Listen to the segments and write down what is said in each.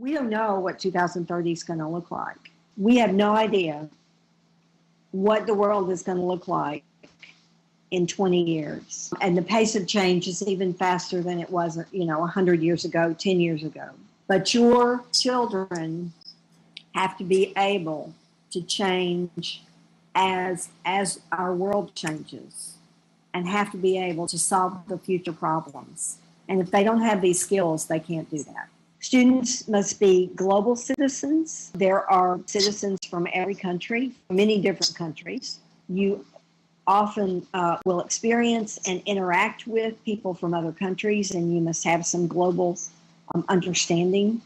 We don't know what 2030 is going to look like. We have no idea what the world is going to look like in 20 years. And the pace of change is even faster than it was, 100 years ago, 10 years ago. But your children have to be able to change as our world changes, and have to be able to solve the future problems. And if they don't have these skills, they can't do that. Students must be global citizens. There are citizens from every country, many different countries. You often will experience and interact with people from other countries, and you must have some global understanding.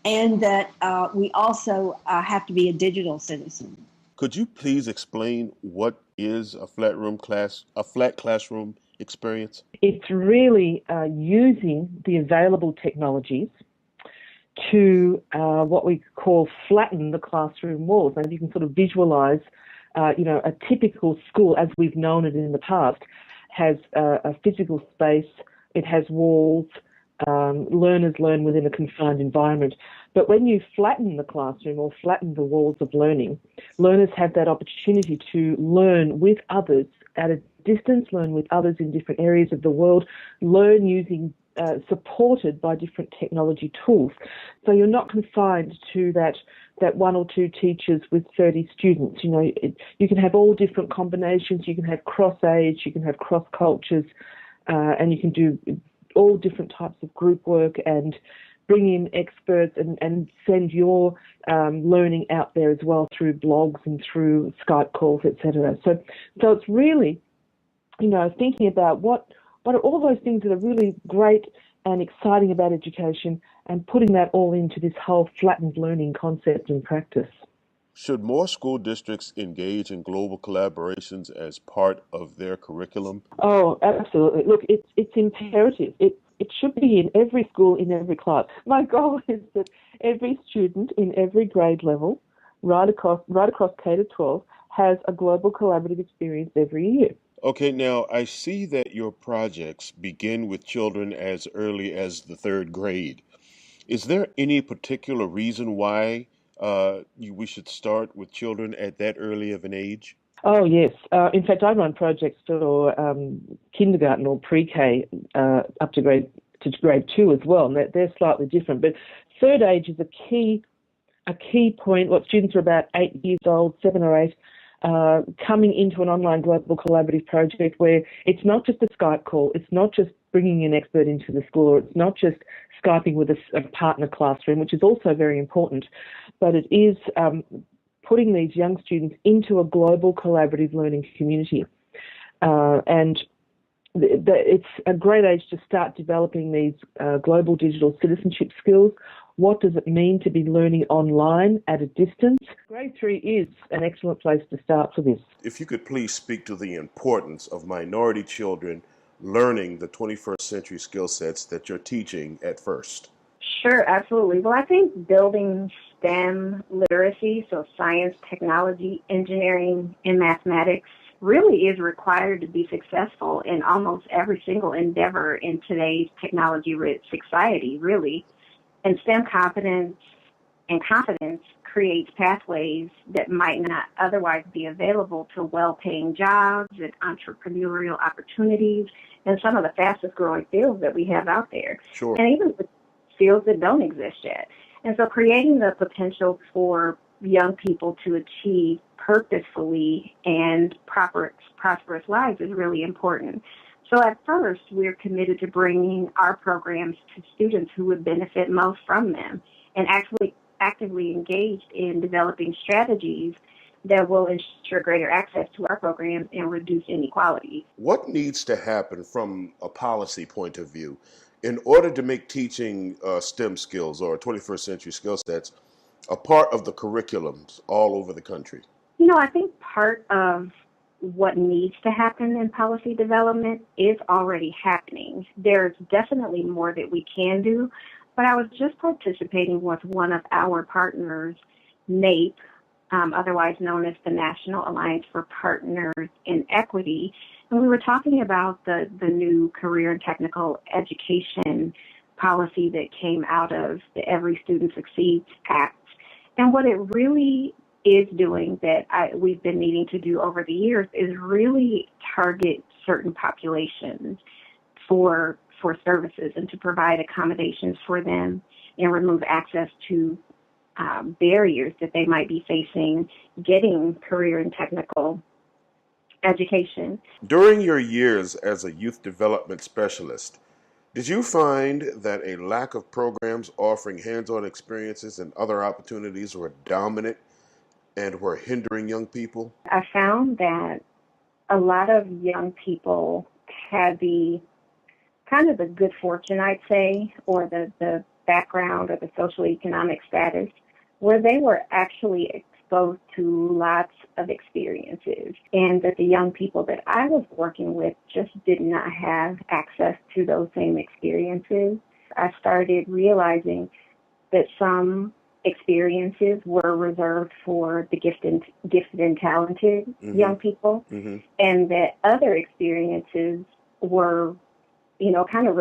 And that we also have to be a digital citizen. Could you please explain what is a flat classroom experience? It's really using the available technologies to what we call flatten the classroom walls. And you can sort of visualize, a typical school as we've known it in the past has a physical space, it has walls, learners learn within a confined environment. But when you flatten the classroom or flatten the walls of learning, learners have that opportunity to learn with others at a distance, learn with others in different areas of the world, learn using supported by different technology tools. So you're not confined to that one or two teachers with 30 students. You can have all different combinations. You can have cross-age, you can have cross-cultures, and you can do all different types of group work and bring in experts and send your learning out there as well through blogs and through Skype calls, etc. So it's really, thinking about what are all those things that are really great and exciting about education and putting that all into this whole flattened learning concept and practice. Should more school districts engage in global collaborations as part of their curriculum? Oh, absolutely. Look, it's imperative. It should be in every school, in every class. My goal is that every student in every grade level, right across K to 12, has a global collaborative experience every year. Okay, now I see that your projects begin with children as early as the third grade. Is there any particular reason why we should start with children at that early of an age? Oh, yes. In fact, I run projects for kindergarten or pre-K up to grade 2 as well, and they're slightly different. But third age is a key point. What students are about 8 years old, 7 or 8, coming into an online global collaborative project where it's not just a Skype call, it's not just bringing an expert into the school, or it's not just Skyping with a partner classroom, which is also very important, but it is putting these young students into a global collaborative learning community. And it's a great age to start developing these global digital citizenship skills. What does it mean to be learning online at a distance? Grade 3 is an excellent place to start for this. If you could please speak to the importance of minority children learning the 21st century skill sets that you're teaching at First. Sure, absolutely. Well, I think building STEM literacy, so science, technology, engineering, and mathematics, really is required to be successful in almost every single endeavor in today's technology-rich society, really. And STEM competence and confidence creates pathways that might not otherwise be available to well-paying jobs and entrepreneurial opportunities and some of the fastest-growing fields that we have out there. Sure. And even with fields that don't exist yet. And so creating the potential for young people to achieve purposefully and prosperous lives is really important. So at First, we're committed to bringing our programs to students who would benefit most from them and actually actively engaged in developing strategies that will ensure greater access to our programs and reduce inequality. What needs to happen from a policy point of view in order to make teaching STEM skills or 21st century skill sets a part of the curriculums all over the country? I think part of what needs to happen in policy development is already happening. There's definitely more that we can do, but I was just participating with one of our partners, NAEP, otherwise known as the National Alliance for Partners in Equity, and we were talking about the new career and technical education policy that came out of the Every Student Succeeds Act. And what it really is doing that we've been needing to do over the years is really target certain populations for services and to provide accommodations for them and remove access to barriers that they might be facing getting career and technical education. During your years as a youth development specialist, did you find that a lack of programs offering hands-on experiences and other opportunities were dominant and were hindering young people? I found that a lot of young people had the kind of the good fortune, I'd say, or the background or the socioeconomic status where they were actually exposed to lots of experiences, and that the young people that I was working with just did not have access to those same experiences. I started realizing that some experiences were reserved for the gifted and talented young people, and that other experiences were, kind of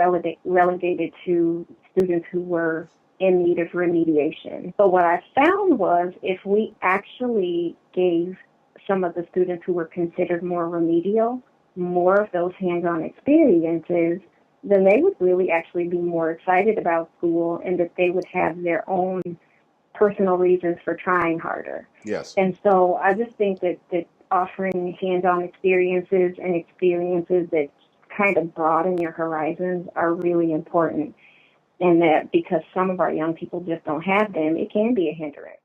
relegated to students who were in need of remediation. But what I found was if we actually gave some of the students who were considered more remedial more of those hands-on experiences, then they would really actually be more excited about school and that they would have their own personal reasons for trying harder. Yes. And so I just think that offering hands-on experiences and experiences that kind of broaden your horizons are really important. And that because some of our young people just don't have them, it can be a hindrance.